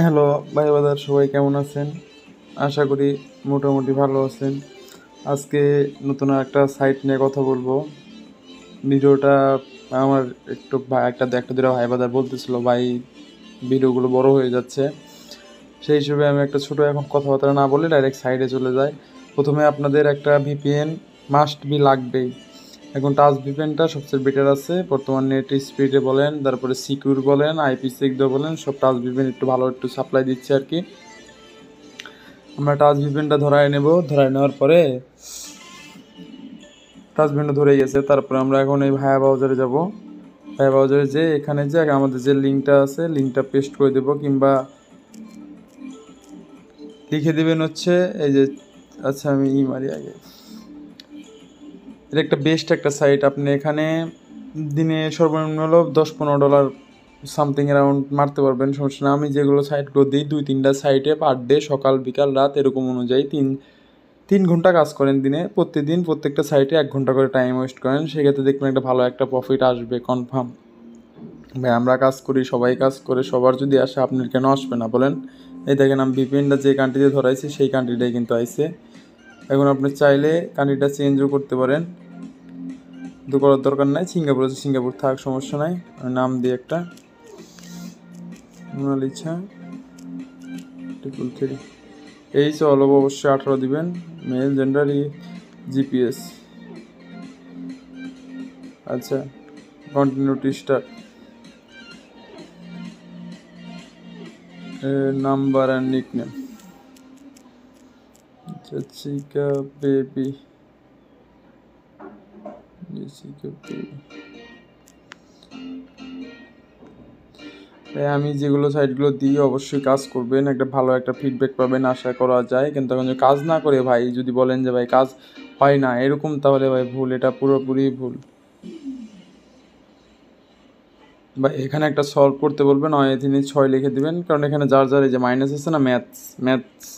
Hello ভাই বাজার, সবাই কেমন আছেন? আশা করি মোটামুটি ভালো আছেন। আজকে নতুন একটা সাইট নিয়ে কথা বলবো। ভিডিওটা আমার একটু ভাই একটা একটা দুটো ভাই বাজার বলতেছিল, ভাই ভিডিওগুলো বড় হয়ে যাচ্ছে। সেই হিসেবে আমি একটা ছোটো এখন কথাবার্তা না বলে ডাইরেক্ট সাইডে চলে যাই। প্রথমে আপনাদের একটা ভিপিএন মাস্ট বি লাগবেই। এখন টাচ ভিপিএনটা সবচেয়ে বেটার আছে বর্তমান। নেট স্পিডে বলেন, তারপরে সিকিউর বলেন, IP6 বলেন, সব টাচ ভিপিএন একটু ভালো একটু সাপ্লাই দিচ্ছে আর কি। আমরা টাচ ভিপিএনটা ধরায় নেব। ধরায় নেওয়ার পরে টাচ ভিপিএনটা ধরে গেছে, তারপরে আমরা এখন এই ভায়া ব্রাউজারে যাব। ভায়া ব্রাউজারে যে এখানে যে আমাদের যে লিঙ্কটা আছে লিঙ্কটা পেস্ট করে দেব, কিংবা লিখে দেবেন হচ্ছে এই যে, আচ্ছা আমি মারি আগে। এটা একটা বেস্ট একটা সাইট। আপনি এখানে দিনে সর্বনিম্ন হলো $10-15 সামথিং অ্যারাউন্ড মারতে পারবেন, সমস্যা না। আমি যেগুলো সাইটগুলো দিই 2-3টা সাইটে পার ডে, সকাল বিকাল রাত এরকম অনুযায়ী 3 ঘন্টা কাজ করেন দিনে। প্রত্যেকদিন প্রত্যেকটা সাইটে 1 ঘন্টা করে টাইম ওয়েস্ট করেন, সেক্ষেত্রে দেখবেন একটা ভালো একটা প্রফিট আসবে কনফার্ম। ভাই আমরা কাজ করি, সবাই কাজ করে, সবার যদি আসে আপনার কেন আসবে না বলেন? এই দেখেন আমি ভিপিএনটা যে কান্ট্রিতে ধরাইছি সেই কান্ট্রিটাই কিন্তু আইছে। এখন আপনি চাইলে কান্ট্রিটা চেঞ্জও করতে পারেন, কিন্তু করার দরকার নাই। সিঙ্গাপুর আছে, সিঙ্গাপুর থাক, সমস্যা নাই। নাম দিয়ে একটা মোনালিসা 333। এই চলো অবশ্যই 18 দিবেন। Male gender GPS. আচ্ছা, continuity start. Number and nickname Jessica baby. Jessica baby. আমি যেগুলো সাইটগুলো দিই অবশ্যই কাজ করবেন, একটা ভালো একটা ফিডব্যাক পাবেন আশা করা যায়। কিন্তু এখন যদি কাজ না করে ভাই, যদি বলেন যে ভাই কাজ হয় না এরকম, তাহলে ভাই ভুল, এটা পুরোপুরি ভুল। বা এখানে একটা সলভ করতে বলবেন, হয় তিনি 6 লিখে দিবেন, কারণ এখানে যার যার এই যে মাইনাস আছে না, ম্যাথস।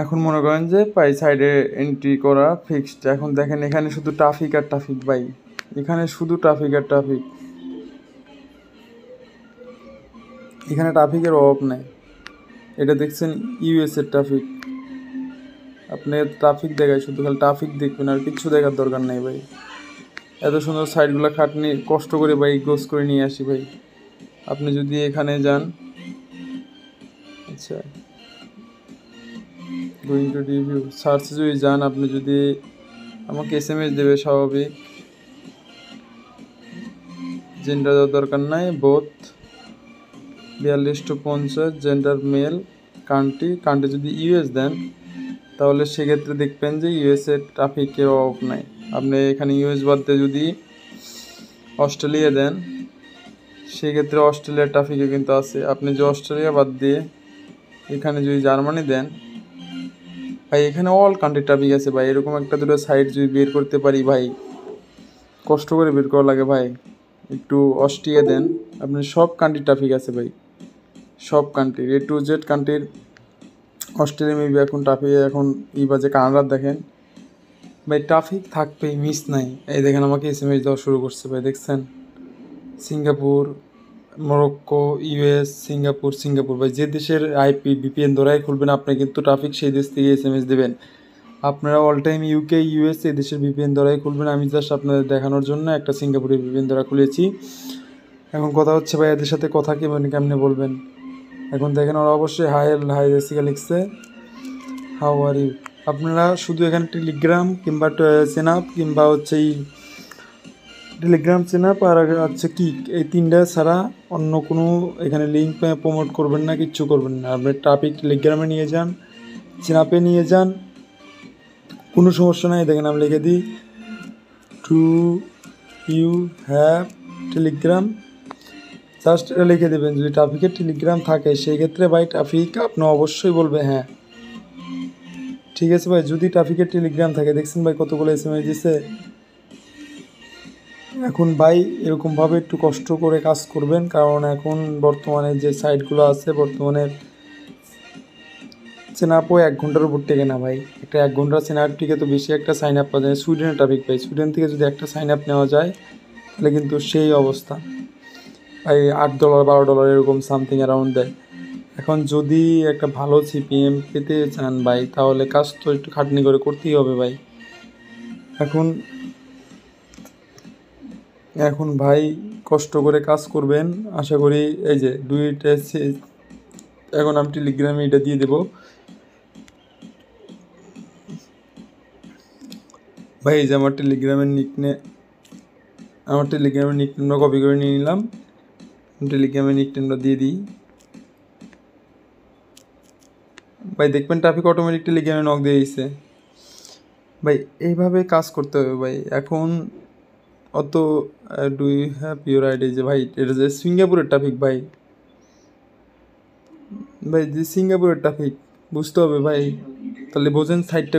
এখন মনে করেন যে পাই সাইডে এন্ট্রি করা ফিক্সড। এখন দেখেন এখানে শুধু ট্রাফিক আর ট্রাফিক ভাই, এখানে শুধু ট্রাফিক আর ট্রাফিক। এখানে ট্রাফিকের অভাব নাই। এটা দেখছেন ইউএস এর ট্রাফিক। আপনি ট্রাফিক দেখায়, শুধু খালি ট্রাফিক দেখবেন, আর কিচ্ছু দেখার দরকার নেই ভাই। এত সুন্দর সাইডগুলো খাটনি কষ্ট করে ভাই গোস করে নিয়ে আসি ভাই। আপনি যদি এখানে যান, আচ্ছা গোয়িং টু রিভিউ সার্চে যদি যান, আপনি যদি আমাকে SMS দেবে স্বাভাবিক, জেন্ডার দেওয়ার দরকার নাই, বোথ 42-50, জেন্ডার মেল, কান্ট্রি যদি ইউএস দেন, তাহলে সেক্ষেত্রে দেখবেন যে ইউএসের ট্রাফিকের অভাব নাই। আপনি এখানে ইউএস বাদ দিয়ে যদি অস্ট্রেলিয়া দেন, সেক্ষেত্রে অস্ট্রেলিয়ার ট্রাফিকে কিন্তু আছে। আপনি যে অস্ট্রেলিয়া বাদ দিয়ে এখানে যদি জার্মানি দেন, ভাই এখানে অল কান্ট্রি ট্রাফিক আছে ভাই। এরকম একটা দুটো সাইট যদি বের করতে পারি ভাই, কষ্ট করে বের করা লাগে ভাই। একটু অস্ট্রিয়া দেন, আপনি সব কান্ট্রি ট্রাফিক আছে ভাই, সব কান্ট্রির A to Z কান্ট্রির। অস্ট্রেলিয়া মেবি এখন ট্রাফিক, এখন বাজে কানাডার দেখেন ভাই ট্রাফিক থাকবেই, মিস নাই। এই দেখেন আমাকে SMS দেওয়া শুরু করছে ভাই, দেখছেন? সিঙ্গাপুর, মরক্কো, US, সিঙ্গাপুর ভাই, যে দেশের VPN ধরাই খুলবেন আপনি কিন্তু ট্রাফিক সেই দেশ থেকে SMS দেবেন। আপনারা অল টাইম UK, US এই দেশের VPN ধরাই খুলবেন। আমি জাস্ট আপনাদের দেখানোর জন্য একটা সিঙ্গাপুরের VPN ধরা খুলেছি। এখন কথা হচ্ছে ভাই এদের সাথে কথা কেমনে বলবেন। এখন দেখেন ওরা অবশ্যই হাই জেসিকা লিখছে, হাউ আর ইউ। আপনারা শুধু এখানে টেলিগ্রাম কিংবা চেনাপ কিংবা হচ্ছে এই টেলিগ্রাম চেনাপ আর হচ্ছে কি, এই 3টা ছাড়া অন্য কোনো এখানে লিঙ্ক প্রমোট করবেন না, কিচ্ছু করবেন না। আপনি ট্রাফিক টেলিগ্রামে নিয়ে যান, চেনাপে নিয়ে যান, কোনো সমস্যা নাই। দেখেন আমি লিখে দিই, do you have Telegram, just এটা লিখে দেবেন। যদি ট্রাফিকের টেলিগ্রাম থাকে সেই ক্ষেত্রে ভাই ট্রাফিক আপনি অবশ্যই বলবে হ্যাঁ, ঠিক আছে ভাই। যদি ট্রাফিকের টেলিগ্রাম থাকে, দেখছেন ভাই কতগুলো SMS দিছে। এখন ভাই এরকমভাবে একটু কষ্ট করে কাজ করবেন, কারণ এখন বর্তমানে যে সাইটগুলো আছে, বর্তমানে চেনাপও 1 ঘন্টার উপর টেকে না ভাই। একটা 1 ঘন্টা চেনাপ টিকে তো বেশি একটা সাইন আপ পাওয়া যায়। সুইডেনের ট্রাফিক পাই, সুইডেন থেকে যদি একটা সাইন আপ নেওয়া যায় তাহলে কিন্তু সেই অবস্থা। ভাই $8 $12 এরকম সামথিং অ্যারাউন্ড দেয়। এখন যদি একটা ভালো সিপিএম পেতে চান ভাই, তাহলে কাজ তো একটু খাটনি করে করতেই হবে ভাই। এখন এখন ভাই কষ্ট করে কাজ করবেন, আশা করি। এই যে দুইটা এখন আমি টেলিগ্রামে এটা দিয়ে দেবো ভাই। এই যে আমার টেলিগ্রামের নিকনেমটা কপি করে নিয়ে নিলাম। টেলিগ্রামের নিকনেমটা দিয়ে দিই ভাই, দেখবেন ট্রাফিক অটোমেটিক টেলিগ্রামে নক দিয়ে দিচ্ছে ভাই। এইভাবে কাজ করতে হবে ভাই। এখন অত do you have your ID, যে ভাই এটা যে সিঙ্গাপুরের ট্রাফিক ভাই, যে সিঙ্গাপুরের ট্রাফিক বুঝতে হবে ভাই। তাহলে বোঝেন সাইডটা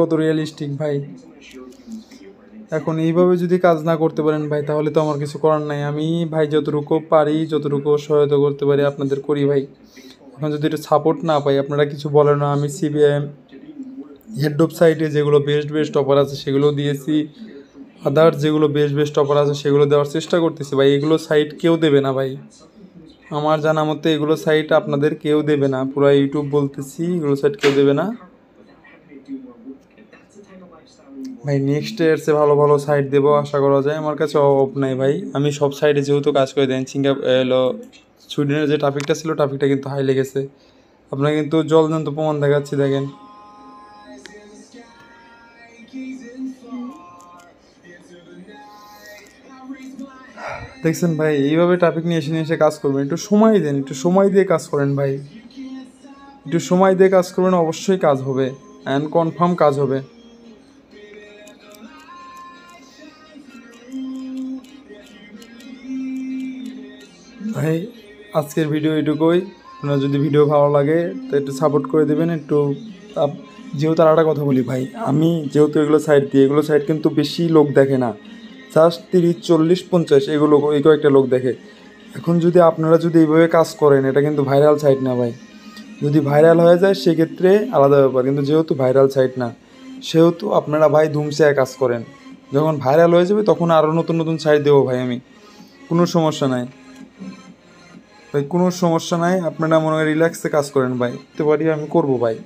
কত রিয়ালিস্টিক ভাই। এখন এইভাবে যদি কাজ না করতে পারেন ভাই, তাহলে তো আমার কিছু করার নাই। আমি ভাই যতটুকু পারি, যতটুকু সহায়তা করতে পারি আপনাদের করি ভাই। এখন যদি এটা সাপোর্ট না পাই, আপনারা কিছু বলেন না। আমি সিবিএম হেডডপ সাইটে যেগুলো বেস্ট অফার আছে সেগুলো দিয়েছি, আদার্স যেগুলো বেস্ট অফার আছে সেগুলো দেওয়ার চেষ্টা করতেছি ভাই। এগুলো সাইট কেউ দেবে না ভাই, আমার জানা মতে এগুলো সাইট আপনাদের কেউ দেবে না। পুরো ইউটিউব বলতেছি, এগুলো সাইট কেউ দেবে না ভাই। নেক্সট এর চেয়ে ভালো ভালো সাইট দেবো আশা করা যায়। আমার কাছে অভাব নাই ভাই, আমি সব সাইডে যেহেতু কাজ করে দেন। সুইডেনের যে ট্রাফিকটা ছিল, ট্রাফিকটা কিন্তু হাই লেগেছে। আপনারা কিন্তু জলজন্ত প্রমাণ দেখাচ্ছি, দেখেন। দেখছেন ভাই, এইভাবে ট্রাফিক নিয়ে এসে কাজ করবেন। একটু সময় দেন, একটু সময় দিয়ে কাজ করেন ভাই। একটু সময় দিয়ে কাজ করবেন, অবশ্যই কাজ হবে, অ্যান্ড কনফার্ম কাজ হবে ভাই। আজকের ভিডিও এটুকুই। আপনার যদি ভিডিও ভালো লাগে তো একটু সাপোর্ট করে দেবেন একটু। যেহেতু আর একটা কথা বলি ভাই, আমি যেহেতু এগুলো সাইট কিন্তু বেশি লোক দেখে না, জাস্ট 30 40 50 এগুলো এই কয়েকটা লোক দেখে। এখন যদি আপনারা এইভাবে কাজ করেন, এটা কিন্তু ভাইরাল সাইট না ভাই। যদি ভাইরাল হয়ে যায় সেক্ষেত্রে আলাদা ব্যাপার, কিন্তু যেহেতু ভাইরাল সাইট না, সেহেতু আপনারা ভাই ধুমসেয় কাজ করেন। যখন ভাইরাল হয়ে যাবে তখন আরও নতুন সাইট দেবো ভাই আমি, কোনো সমস্যা নাই ভাই, কোনো সমস্যা নাই। আপনারা মনে হয় রিল্যাক্সে কাজ করেন ভাই, করতে পারি আমি করবো ভাই।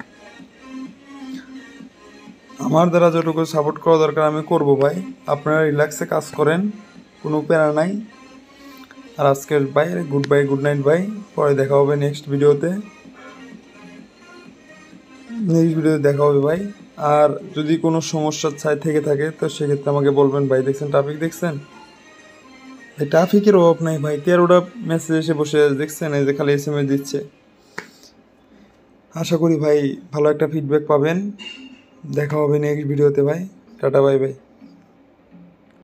আমার দ্বারা যতটুকু সাপোর্ট করা দরকার আমি করবো ভাই। আপনারা রিল্যাক্সে কাজ করেন, কোনো প্যারা নাই। আর আজকের বাই, গুড নাইট ভাই। পরে দেখা হবে নেক্সট ভিডিওতে দেখা হবে ভাই। আর যদি কোনো সমস্যা থেকে থাকে তো সেক্ষেত্রে আমাকে বলবেন ভাই। দেখছেন ট্রাফিক, দেখছেন এই ট্রাফিকের অভাব নাই ভাই। 13টা মেসেজ এসে বসে দেখছেন, এই যে খালি SMS দিচ্ছে। আশা করি ভাই ভালো একটা ফিডব্যাক পাবেন। দেখা হবে নেক্সট ভিডিওতে ভাই। Tata, bye bye.